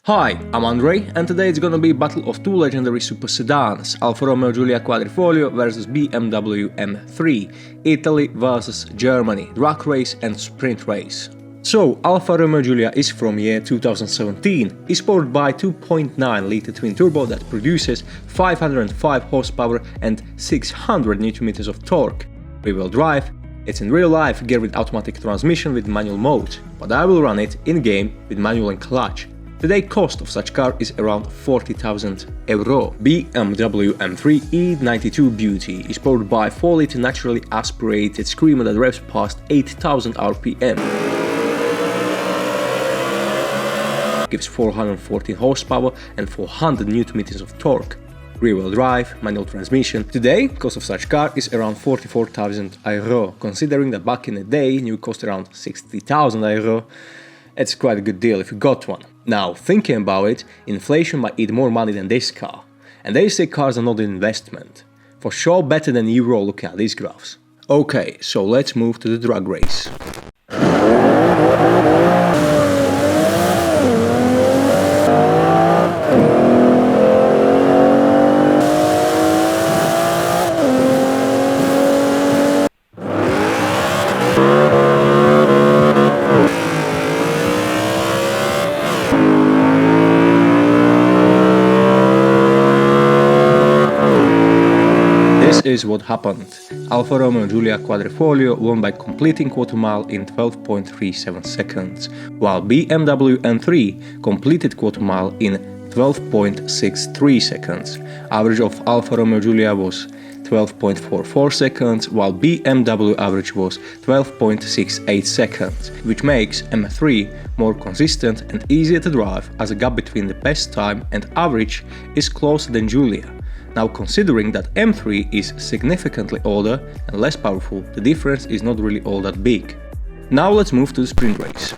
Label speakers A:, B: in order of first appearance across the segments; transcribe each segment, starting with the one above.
A: Hi, I'm Andrei, and today it's gonna be a battle of two legendary super sedans, Alfa Romeo Giulia Quadrifoglio versus BMW M3, Italy versus Germany, drag race and sprint race. So, Alfa Romeo Giulia is from year 2017, is powered by 2.9-liter twin-turbo that produces 505 horsepower and 600 Nm of torque. Rear-wheel drive, it's in real life geared with automatic transmission with manual mode, but I will run it in-game with manual and clutch. Today cost of such car is around 40,000 euro. BMW M3 E92 Beauty is powered by 4-liter naturally aspirated screamer that revs past 8,000 RPM. Gives 414 horsepower and 400 Nm of torque. Rear-wheel drive, manual transmission. Today, cost of such car is around 44,000 euro. Considering that back in the day, new cost around 60,000 euro, it's quite a good deal if you got one. Now, thinking about it, inflation might eat more money than this car. And they say cars are not an investment. For sure better than Euro looking at these graphs. Okay, so let's move to the drag race. This is what happened. Alfa Romeo Giulia Quadrifoglio won by completing quarter mile in 12.37 seconds, while BMW M3 completed quarter mile in 12.63 seconds. Average of Alfa Romeo Giulia was 12.44 seconds, while BMW average was 12.68 seconds, which makes M3 more consistent and easier to drive, as the gap between the best time and average is closer than Giulia. Now, considering that M3 is significantly older and less powerful, the difference is not really all that big. Now let's move to the sprint race.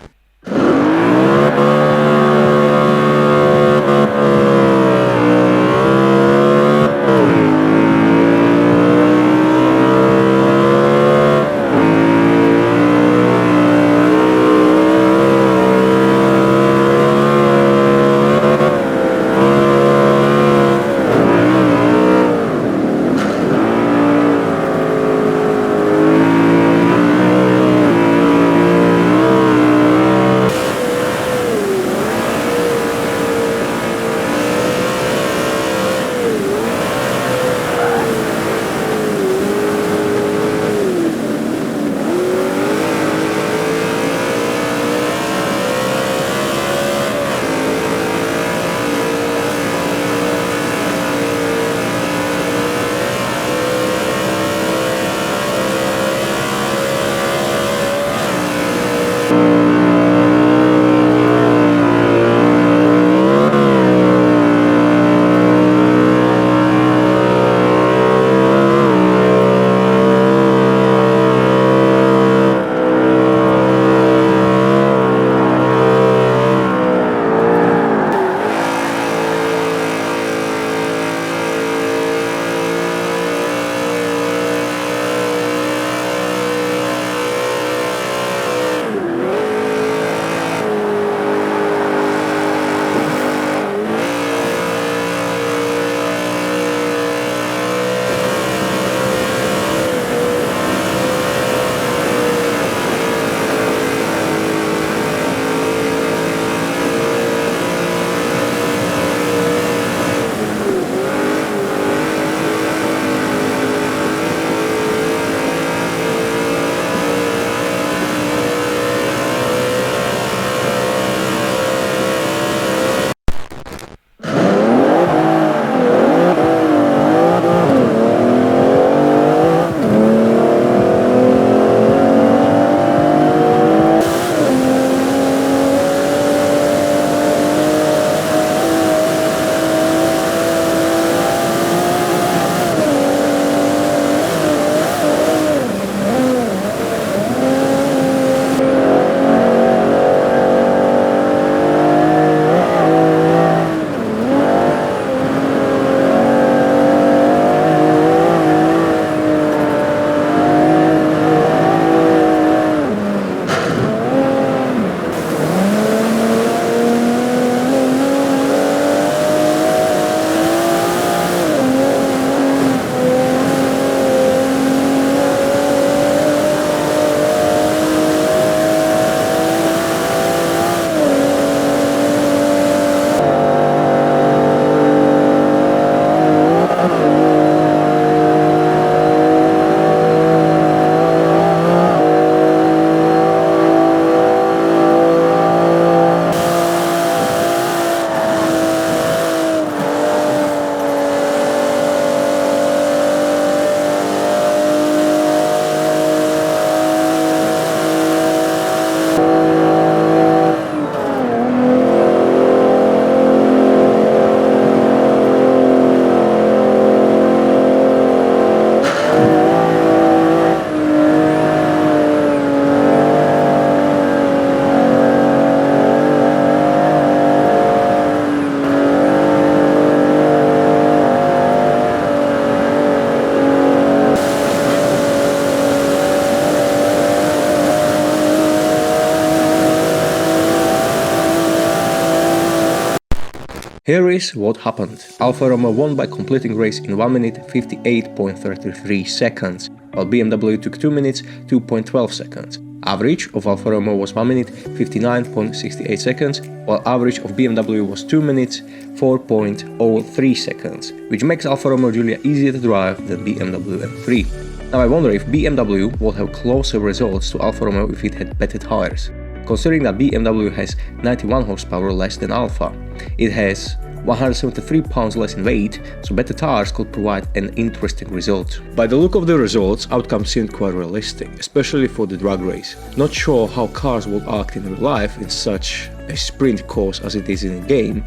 A: Here is what happened. Alfa Romeo won by completing race in 1 minute 58.33 seconds, while BMW took 2 minutes 2.12 seconds. Average of Alfa Romeo was 1 minute 59.68 seconds, while average of BMW was 2 minutes 4.03 seconds, which makes Alfa Romeo Giulia easier to drive than BMW M3. Now I wonder if BMW would have closer results to Alfa Romeo if it had better tires. Considering that BMW has 91 horsepower less than Alfa, it has 173 pounds less in weight, so better tires could provide an interesting result. By the look of the results, outcome seemed quite realistic, especially for the drag race. Not sure how cars will act in real life in such a sprint course as it is in the game,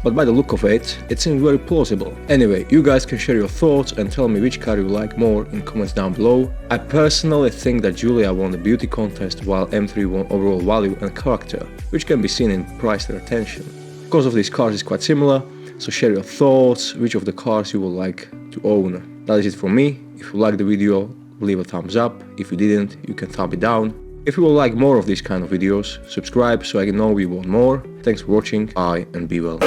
A: but by the look of it, it seems very plausible. Anyway, you guys can share your thoughts and tell me which car you like more in comments down below. I personally think that Giulia won the beauty contest while M3 won overall value and character, which can be seen in price and attention. The cost of these cars is quite similar, so share your thoughts, which of the cars you would like to own. That is it from me. If you liked the video, leave a thumbs up. If you didn't, you can thumb it down. If you would like more of these kind of videos, subscribe so I know we want more. Thanks for watching, bye and be well.